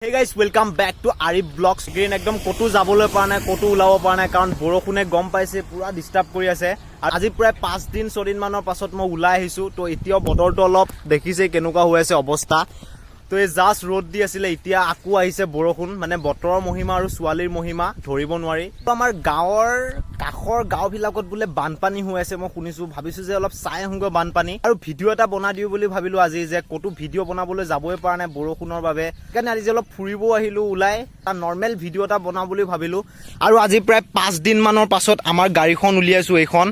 Hey guys, welcome back to Arif Vlogs. Again একদম কতো যাবলৈ পৰা নাই, কতো ওলাব পৰা নাই কাৰণ বৰষুণে গম পাইছে পুৰা ডিস্টাৰ্ব কৰি আছে। আৰু আজি প্ৰায় 5 দিন 6 দিন মানৰ পাছত মই ওলাই আহিছো। তো এতিয়া বতৰটো অলপ দেখিছে কেনেকুৱা হৈ আছে অৱস্থা। তো এই জাস্ট ৰ'দ দি আছিলে, এতিয়া আকৌ আহিছে বৰষুণ, মানে বতৰৰ মহিমা আৰু ছোৱালীৰ মহিমা ধৰিব নোৱাৰি। তো আমাৰ গাঁৱৰ কাষৰ গাঁওবিলাকত বোলে বানপানী হৈ আছে, মই শুনিছো। ভাবিছো যে অলপ চাই আহোঁগৈ বানপানী আৰু ভিডিঅ' এটা বনাই দিওঁ বুলি ভাবিলো আজি, যে কতো ভিডিঅ' বনাবলৈ যাবই পৰা নাই বৰষুণৰ বাবে। সেইকাৰণে আজি অলপ ফুৰিব আহিলো ওলাই, এটা নৰ্মেল ভিডিঅ' এটা বনাওঁ বুলি ভাবিলো। আৰু আজি প্ৰায় 5 দিন মানৰ পাছত আমাৰ গাড়ীখন উলিয়াইছো। এইখন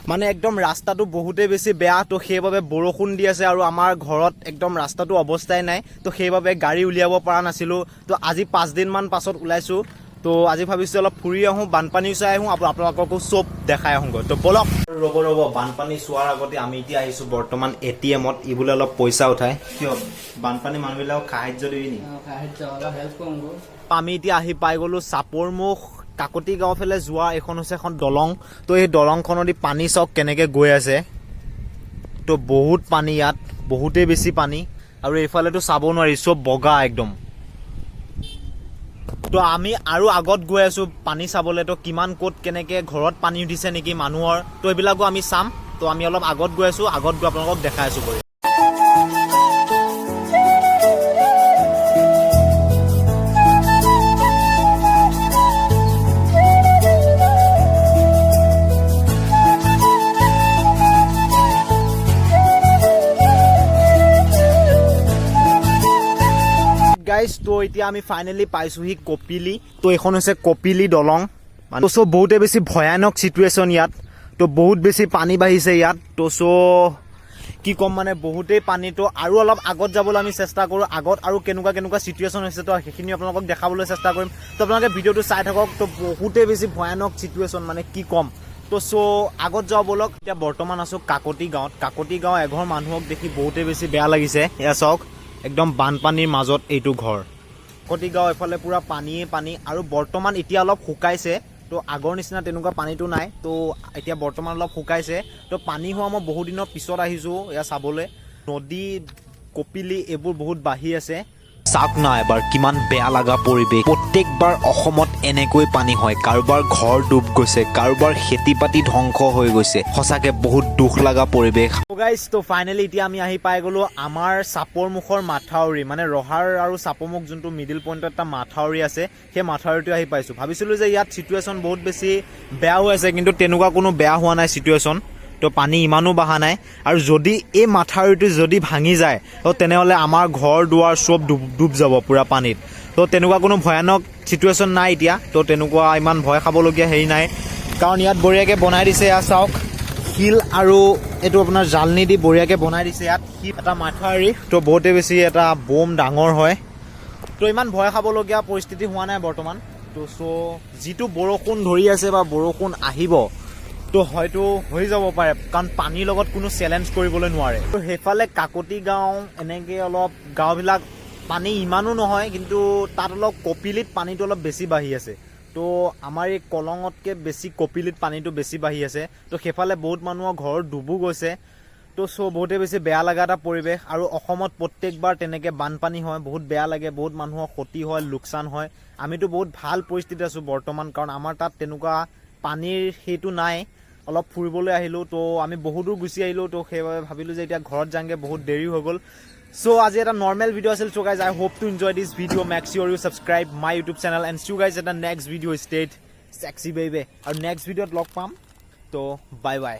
মানে একদম ৰাস্তাটো বহুতেই বেছি বেয়া, তো সেইবাবে বৰষুণ দি আছে আৰু আমাৰ ঘৰত একদম ৰাস্তাটো অৱস্থাই নাই, তো সেইবাবে গাড়ী উলিয়াব পৰা নাছিলো। তো আজি 5 দিন মান পাছত ওলাইছো। তো আজি ভাবিছো অলপ ফুৰি আহোঁ, বানপানী চাই আহোঁ, আপোনালোককো চব দেখাই আহোঁগৈ। তো বলক। ৰ'ব বানপানী চোৱাৰ আগতে আমি এতিয়া আহিছো বৰ্তমান ATM-ত। ই বোলে অলপ পইচা উঠাই। কিয় বানপানী মানুহবিলাকক সাহায্য দিবি নি? আমি এতিয়া আহি পাই গলো চাপৰমুখ কাকতি গাঁও ফালে যোৱা। এইখন হৈছে এখন দলং। তো এই দলংখনেদি পানী চাওক কেনেকে গৈ আছে। তো বহুত পানী ইয়াত, বহুতেই বেছি পানী। আৰু এইফালেতো চাব নোৱাৰি, চব বগা একদম। তো আমি আৰু আগত গৈ আছো পানী চাবলৈ। তো কিমান ক'ত কেনেকে ঘৰত পানী উঠিছে নেকি মানুহৰ, তো এইবিলাকো আমি চাম। তো আমি অলপ আগত গৈ আছো, আগত গৈ আপোনালোকক দেখাই আছো কৰি। গাইজ, তো এতিয়া আমি ফাইনেলি পাইছোহি কপিলি। তো এইখন হৈছে কপিলি দলং। তো চব বহুতে বেছি ভয়ানক চিটুৱেশ্যন ইয়াত। তো বহুত বেছি পানী বাঢ়িছে ইয়াত। তো কি ক'ম, মানে বহুতেই পানী। তো আৰু অলপ আগত যাবলৈ আমি চেষ্টা কৰোঁ, আগত আৰু কেনেকুৱা চিটুৱেশ্যন হৈছে তো সেইখিনি আপোনালোকক দেখাবলৈ চেষ্টা কৰিম। তো আপোনালোকে ভিডিঅ'টো চাই থাকক। তো বহুতেই বেছি ভয়ানক চিটুৱেশ্যন, মানে কি ক'ম। তো আগত যাওঁ বলক। এতিয়া বৰ্তমান আছোঁ কাকতি গাঁৱত। কাকতি গাঁও এঘৰ মানুহক দেখি বহুতেই বেছি বেয়া লাগিছে। এয়া চাওক, একদম বানপানীৰ মাজত এইটো ঘৰ। কাকতি গাঁও এফালে পুৰা পানীয়ে পানী, আৰু বৰ্তমান এতিয়া অলপ শুকাইছে। তো আগৰ নিচিনা তেনেকুৱা পানীটো নাই। তো এতিয়া বৰ্তমান অলপ শুকাইছে। তো পানী হোৱা মই বহুত দিনৰ পিছত আহিছোঁ এয়া চাবলৈ। নদী, কপিলি এইবোৰ বহুত বাঢ়ি আছে। চাওক না এবাৰ কিমান বেয়া লগা পৰিৱেশ। প্ৰত্যেকবাৰ অসমত এনেকৈ পানী হয়। কাৰোবাৰ ঘৰ ডুব গৈছে, কাৰোবাৰ খেতি বাতি ধ্বংস হৈ গৈছে। সঁচাকে বহুত দুখ লগা পৰিৱেশ। গাইজ, তো ফাইনেলি এতিয়া আমি আহি পাই গলো আমাৰ চাপৰমুখৰ মাথাউৰি, মানে ৰহাৰ আৰু চাপৰমুখ যোনটো মিডিল পইণ্টত এটা মাথাউৰি আছে, সেই মাথাউৰিটো আহি পাইছোঁ। ভাবিছিলোঁ যে ইয়াত চিটুৱেশ্যন বহুত বেছি বেয়া হৈ আছে, কিন্তু তেনেকুৱা কোনো বেয়া হোৱা নাই চিটুৱেশ্যন। তো পানী ইমানো বাঢ়া নাই। আৰু যদি এই মাথাউৰিটো যদি ভাঙি যায়, তো তেনেহ'লে আমাৰ ঘৰ দুৱাৰ চব ডুব যাব পুৰা পানীত। তো তেনেকুৱা কোনো ভয়ানক চিটুৱেশ্যন নাই এতিয়া। তো তেনেকুৱা ইমান ভয় খাবলগীয়া হেৰি নাই, কাৰণ ইয়াত বঢ়িয়াকৈ বনাই দিছে। এয়া চাওক, শিল আৰু এইটো আপোনাৰ জালনি দি বঢ়িয়াকৈ বনাই দিছে ইয়াত। এটা মাথাউৰি, তো বহুতেই বেছি এটা বম ডাঙৰ হয়। তো ইমান ভয় খাবলগীয়া পৰিস্থিতি হোৱা নাই বৰ্তমান। তো যিটো বৰষুণ ধৰি আছে বা বৰষুণ আহিব, তো হয়তো হৈ যাব পাৰে, কাৰণ পানীৰ লগত কোনো চেলেঞ্জ কৰিবলৈ নোৱাৰে। তো সেইফালে কাকতি গাঁও, এনেকৈ অলপ গাঁওবিলাক পানী ইমানো নহয়, কিন্তু তাত অলপ কপিলিত পানীটো অলপ বেছি বাঢ়ি আছে। তো আমাৰ এই কলঙতকৈ বেছি কপিলিত পানীটো বেছি বাঢ়ি আছে। তো সেইফালে বহুত মানুহৰ ঘৰ ডুবো গৈছে। তো বহুতেই বেছি বেয়া লগা এটা পৰিৱেশ। আৰু অসমত প্ৰত্যেকবাৰ তেনেকৈ বানপানী হয়, বহুত বেয়া লাগে, বহুত মানুহৰ ক্ষতি হয়, লোকচান হয়। আমিতো বহুত ভাল পৰিস্থিতিত আছোঁ বৰ্তমান, কাৰণ আমাৰ তাত তেনেকুৱা পানীৰ সেইটো নাই। অলপ ফুৰিবলৈ আহিলোঁ, তো আমি বহুত দূৰ গুচি আহিলোঁ। তো সেইবাবে ভাবিলোঁ যে এতিয়া ঘৰত যাওঁগৈ, বহুত দেৰি হৈ গ'ল। আজি এটা নৰ্মেল ভিডিঅ' আছিল। Guys, I hope to enjoy this video'. Make sure you subscribe my YouTube channel and guys এটা next video' state sexy baby. আৰু নেক্সট ভিডিঅ'ত লগ পাম। তো বাই বাই।